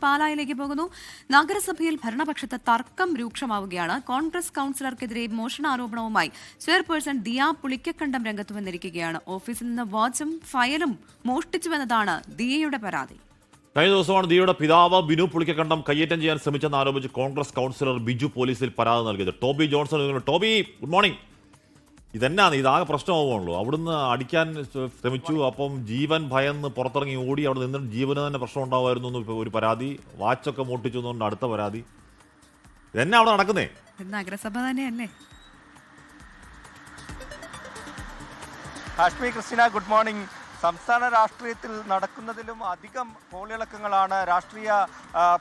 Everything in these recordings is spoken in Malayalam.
പാലായിലേക്ക് പോകുന്നു. നഗരസഭയിൽ ഭരണപക്ഷത്ത് തർക്കം രൂക്ഷമാവുകയാണ്. കോൺഗ്രസ് കൌൺസിലർക്കെതിരെ മോഷണാരോപണവുമായി ചെയർപേഴ്സൺ ദിയ പുളിക്കക്കണ്ടം രംഗത്ത് വന്നിരിക്കുകയാണ്. ഓഫീസിൽ നിന്ന് വാച്ചും ഫയലും മോഷ്ടിച്ചുവെന്നതാണ് ദിയയുടെ പരാതി. കഴിഞ്ഞ ദിവസമാണ് ദിയയുടെ പിതാവ് ബിനു പുളിക്കക്കണ്ടം കയ്യേറ്റം ചെയ്യാൻ ശ്രമിച്ചെന്ന് ആരോപിച്ച് കോൺഗ്രസ് കൌൺസിലർ ബിജു പോലീസിൽ പരാതി നൽകിയത്. Toby Johnson, Toby good morning. ഇതെന്നാണ് ഇതാകെ പ്രശ്നമാവുകയാണല്ലോ. അവിടുന്ന് അടിക്കാൻ ശ്രമിച്ചു, അപ്പം ജീവൻ ഭയന്ന് പുറത്തിറങ്ങി ഓടി, അവിടെ നിന്നിട്ട് ജീവന് തന്നെ പ്രശ്നം ഉണ്ടാവുമായിരുന്നു എന്ന് ഒരു പരാതി, വാച്ചൊക്കെ മോട്ടിച്ചു എന്നുകൊണ്ട് അടുത്ത പരാതി. ഇതെന്നാ അവിടെ നടക്കുന്നേ? നഗരസഭ തന്നെയല്ലേ? Hashmi Christina, good morning. സംസ്ഥാന രാഷ്ട്രീയത്തിൽ നടക്കുന്നതിലും അധികം കോളിളക്കങ്ങളാണ്, രാഷ്ട്രീയ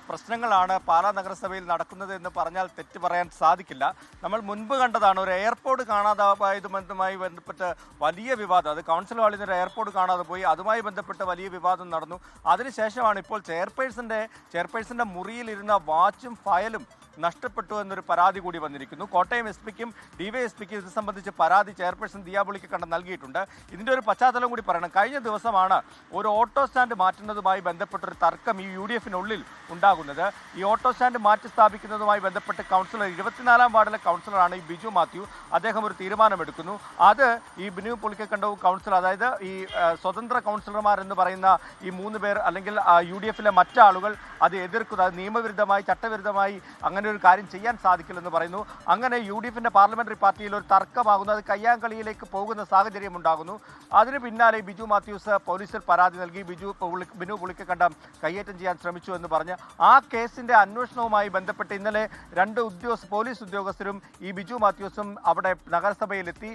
പ്രശ്നങ്ങളാണ് പാലാ നഗരസഭയിൽ നടക്കുന്നത് എന്ന് പറഞ്ഞാൽ തെറ്റ് പറയാൻ സാധിക്കില്ല. നമ്മൾ മുൻപ് കണ്ടതാണ് ഒരു എയർപോർട്ട് കാണാതായതുമായി ബന്ധപ്പെട്ട് വലിയ വിവാദം. അത് കൗൺസിൽ ഹാളിൽ നിന്ന് ഒരു എയർപോർട്ട് കാണാതെ പോയി, അതുമായി ബന്ധപ്പെട്ട് വലിയ വിവാദം നടന്നു. അതിനുശേഷമാണ് ഇപ്പോൾ ചെയർപേഴ്സന്റെ മുറിയിലിരുന്ന വാച്ചും ഫയലും നഷ്ടപ്പെട്ടു എന്നൊരു പരാതി കൂടി വന്നിരിക്കുന്നു. കോട്ടയം എസ് പിക്കും ഡിവൈഎസ്പിക്കും ഇത് സംബന്ധിച്ച് പരാതി ചെയർപേഴ്സൺ ദിയ പുളിക്കക്കണ്ടം നൽകിയിട്ടുണ്ട്. ഇതിൻ്റെ ഒരു പശ്ചാത്തലം കൂടി പറയണം. കഴിഞ്ഞ ദിവസമാണ് ഒരു ഓട്ടോ സ്റ്റാൻഡ് മാറ്റുന്നതുമായി ബന്ധപ്പെട്ടൊരു തർക്കം ഈ UDF-നുള്ളിൽ ഉണ്ടാകുന്നത്. ഈ ഓട്ടോ സ്റ്റാൻഡ് മാറ്റി സ്ഥാപിക്കുന്നതുമായി ബന്ധപ്പെട്ട് കൗൺസിലർ 24-ാം വാർഡിലെ കൗൺസിലറാണ് ഈ ബിജു മാത്യു. അദ്ദേഹം ഒരു തീരുമാനമെടുക്കുന്നു. അത് ഈ ബിനു പുളിക്കക്കണ്ടവും കൗൺസിലർ, അതായത് ഈ സ്വതന്ത്ര കൗൺസിലർമാർ എന്ന് പറയുന്ന ഈ 3 പേർ അല്ലെങ്കിൽ UDF-ലെ മറ്റാളുകൾ അത് എതിർക്കുന്നു. അത് നിയമവിരുദ്ധമായി, ചട്ടവിരുദ്ധമായി അങ്ങനെ ഒരു കാര്യം ചെയ്യാൻ സാധിക്കില്ലെന്ന് പറയുന്നു. അങ്ങനെ UDF-ന്റെ പാർലമെന്ററി പാർട്ടിയിൽ ഒരു തർക്കമാകുന്നു. അത് കയ്യാങ്കളിയിലേക്ക് പോകുന്ന സാഹചര്യം ഉണ്ടാകുന്നു. അതിന് പിന്നാലെ ബിജു മാത്യൂസ് പോലീസിൽ പരാതി നൽകി. ബിനു പുളിക്കക്കണ്ടം കയ്യേറ്റം ചെയ്യാൻ ശ്രമിച്ചു എന്ന് പറഞ്ഞ് ആ കേസിന്റെ അന്വേഷണവുമായി ബന്ധപ്പെട്ട് ഇന്നലെ 2 പോലീസ് ഉദ്യോഗസ്ഥരും ഈ ബിജു മാത്യൂസും അവിടെ നഗരസഭയിലെത്തി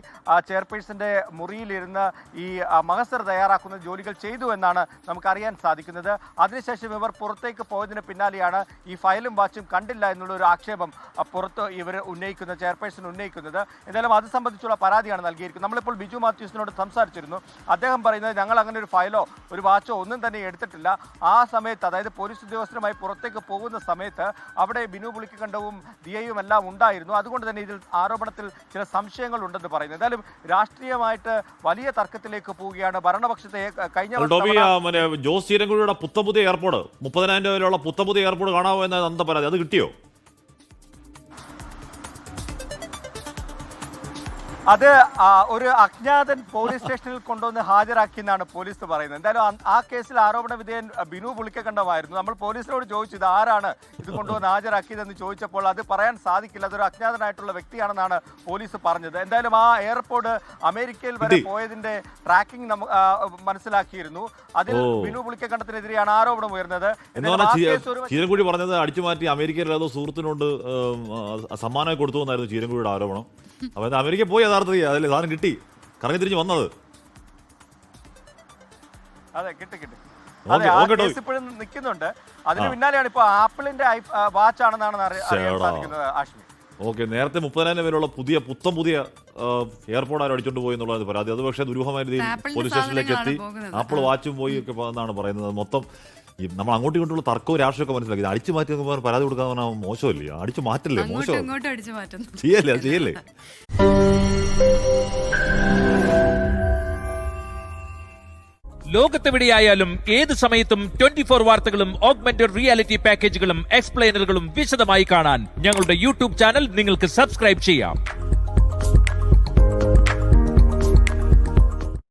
ചെയർപേഴ്സന്റെ മുറിയിലിരുന്ന് ഈ മഹസർ തയ്യാറാക്കുന്ന ജോലികൾ ചെയ്തു എന്നാണ് നമുക്കറിയാൻ സാധിക്കുന്നത്. അതിനുശേഷം ഇവർ പുറത്തേക്ക് പോയതിന് പിന്നാലെയാണ് ഈ ഫയലും വാച്ചും കണ്ടില്ല എന്നുള്ള ഒരു ആക്ഷേപം പുറത്ത് ഇവർ ഉന്നയിക്കുന്ന ചെയർപേഴ്സൺ ഉന്നയിക്കുന്നത്. എന്തായാലും അത് സംബന്ധിച്ചുള്ള പരാതിയാണ് നൽകിയിരിക്കുന്നത്. നമ്മളിപ്പോൾ ബിജു മാത്യൂസിനോട് സംസാരിച്ചിരുന്നു. അദ്ദേഹം പറയുന്നത് ഞങ്ങൾ അങ്ങനെ ഒരു ഫയലോ ഒരു വാച്ചോ ഒന്നും തന്നെ എടുത്തിട്ടില്ല. ആ സമയത്ത്, അതായത് പോലീസ് ഉദ്യോഗസ്ഥരുമായി പുറത്തേക്ക് പോകുന്ന സമയത്ത് അവിടെ ബിനു പുളിക്കക്കണ്ടവും ദിയയും എല്ലാം ഉണ്ടായിരുന്നു. അതുകൊണ്ട് തന്നെ ഇതിൽ ആരോപണത്തിൽ ചില സംശയങ്ങൾ ഉണ്ടെന്ന് പറയുന്നു. എന്തായാലും രാഷ്ട്രീയമായിട്ട് വലിയ തർക്കത്തിലേക്ക് പോവുകയാണ് ഭരണപക്ഷത്തെ. കഴിഞ്ഞ ജോസ് ചീരൻകുഴിയുടെ പുത്തമ്പുതിയ എയർപോർട്ട് 30,000 രൂപയിലുള്ള പുത്തമ്പുതിയ എയർപോർട്ട് കാണാമോ എന്ന അന്ത പരാതി, അത് കിട്ടിയോ? അത് ഒരു അജ്ഞാതൻ പോലീസ് സ്റ്റേഷനിൽ കൊണ്ടുവന്ന് ഹാജരാക്കിയെന്നാണ് പോലീസ് പറയുന്നത്. എന്തായാലും ആ കേസിൽ ആരോപണ വിധേയൻ ബിനു പുളിക്കക്കണ്ടമായിരുന്നു. നമ്മൾ പോലീസിനോട് ചോദിച്ചു ഇത് ആരാണ് ഇത് കൊണ്ടുവന്ന് ഹാജരാക്കിയതെന്ന് ചോദിച്ചപ്പോൾ അത് പറയാൻ സാധിക്കില്ല, അതൊരു അജ്ഞാതനായിട്ടുള്ള വ്യക്തിയാണെന്നാണ് പോലീസ് പറഞ്ഞത്. എന്തായാലും ആ എയർപോർട്ട് അമേരിക്കയിൽ വരെ പോയതിന്റെ ട്രാക്കിംഗ് മനസ്സിലാക്കിയിരുന്നു. അതിൽ ബിനു പുളിക്കക്കണ്ടത്തിനെതിരെയാണ് ആരോപണം ഉയർന്നത്. ചീരൻകുഴി പറഞ്ഞത് അടിച്ചുമാറ്റി അമേരിക്കയിൽ ഏതോ സുഹൃത്തിനോട് സമ്മാനം കൊടുത്തു എന്നായിരുന്നു ചീരൻകുഴിയുടെ ആരോപണം. അപ്പൊ അമേരിക്ക പോയി യഥാർത്ഥത്തിൽ അതല്ലേ സാധനം കിട്ടി, കറങ്ങി തിരിഞ്ഞ് വന്നത്. അതെ, കിട്ടി. ഇപ്പോഴും നിൽക്കുന്നുണ്ട്. അതിന് പിന്നാലെയാണ് ഇപ്പൊ ആപ്പിളിന്റെ വാച്ച് ആണെന്നാണ് അറിയാൻ സാധിക്കുന്നത്. ആഷ്മി, ഓക്കെ, നേരത്തെ 30,000 പേരുള്ള പുത്തം പുതിയ എയർപോർട്ട് ആരും അടിച്ചോണ്ട് പോയി എന്നുള്ളത് പരാതി. അത് പക്ഷേ ദുരൂഹമായ രീതിയിൽ പോലീസ് സ്റ്റേഷനിലേക്ക് എത്തി ആപ്പിൾ വാച്ചും പോയി ഒക്കെ എന്നാണ് പറയുന്നത്. മൊത്തം നമ്മൾ അങ്ങോട്ടും ഇങ്ങോട്ടുള്ള തർക്കവും രാഷ്ട്രീയമൊക്കെ മനസ്സിലാക്കി. അടിച്ചു മാറ്റി പരാതി കൊടുക്കാൻ പറഞ്ഞാൽ മോശമല്ലേ? അടിച്ചു മാറ്റല്ലേ? മോശം ചെയ്യല്ലേ? ലോകത്തെവിടെയായാലും ഏത് സമയത്തും 24 വാർത്തകളും ഓഗ്മെന്റഡ് റിയാലിറ്റി പാക്കേജുകളും എക്സ്പ്ലെയിനറുകളും വിശദമായി കാണാൻ ഞങ്ങളുടെ YouTube ചാനൽ നിങ്ങൾക്ക് സബ്സ്ക്രൈബ് ചെയ്യാം.